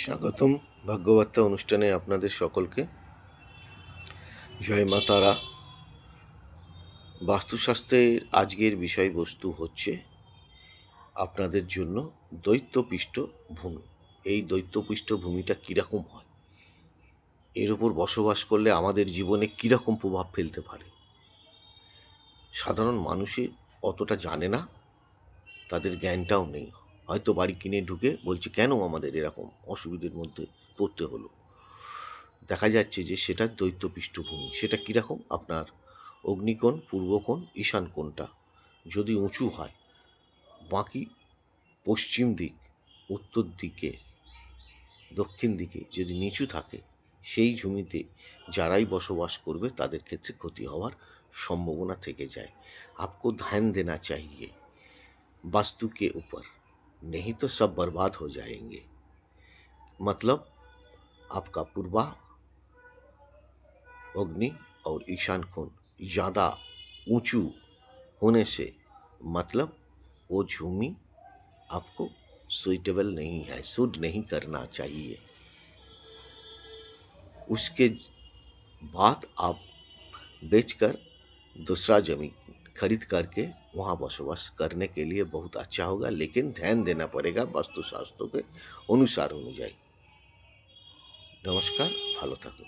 স্বাগতম ভাগ্যবার্তা অনুষ্ঠানে আপনাদের সকলকে জয় মা তারা। বাস্তুশাস্ত্রের আজকের বিষয়বস্তু হচ্ছে আপনাদের জন্য দৈত্যপৃষ্ঠ ভূমি। এই দৈত্যপৃষ্ঠ ভূমিটা কীরকম হয়, এর উপর বসবাস করলে আমাদের জীবনে কীরকম প্রভাব ফেলতে পারে। সাধারণ মানুষই অতটা জানে না, তাদের জ্ঞানটাও নেই। হয়তো বাড়ি কিনে ঢুকে বলছে কেন আমাদের এরকম অসুবিধার মধ্যে পড়তে হলো। দেখা যাচ্ছে যে সেটা দৈত্য পৃষ্ঠভূমি। সেটা কীরকম, আপনার অগ্নিকোণ, পূর্বকোণ, ঈশান কোণটা যদি উঁচু হয়, বাকি পশ্চিম দিক, উত্তর দিকে, দক্ষিণ দিকে যদি নিচু থাকে, সেই জমিতে যারাই বসবাস করবে তাদের ক্ষেত্রে ক্ষতি হওয়ার সম্ভাবনা থেকে যায়। आपको ध्यान देना चाहिए वास्तु के ऊपर, नहीं तो सब बर्बाद हो जाएंगे। मतलब आपका पूर्वा, अग्नि और ईशान कोण ज़्यादा ऊंचू होने से मतलब वो झूमी आपको सुइटेबल नहीं है, सूट नहीं करना चाहिए। उसके बाद आप बेचकर दूसरा जमीन खरीद करके वहाँ बसवास करने के लिए बहुत अच्छा होगा, लेकिन ध्यान देना पड़ेगा वास्तुशास्त्रों के अनुसार अनुযায়ী। नमस्कार, ভালো থাকুন।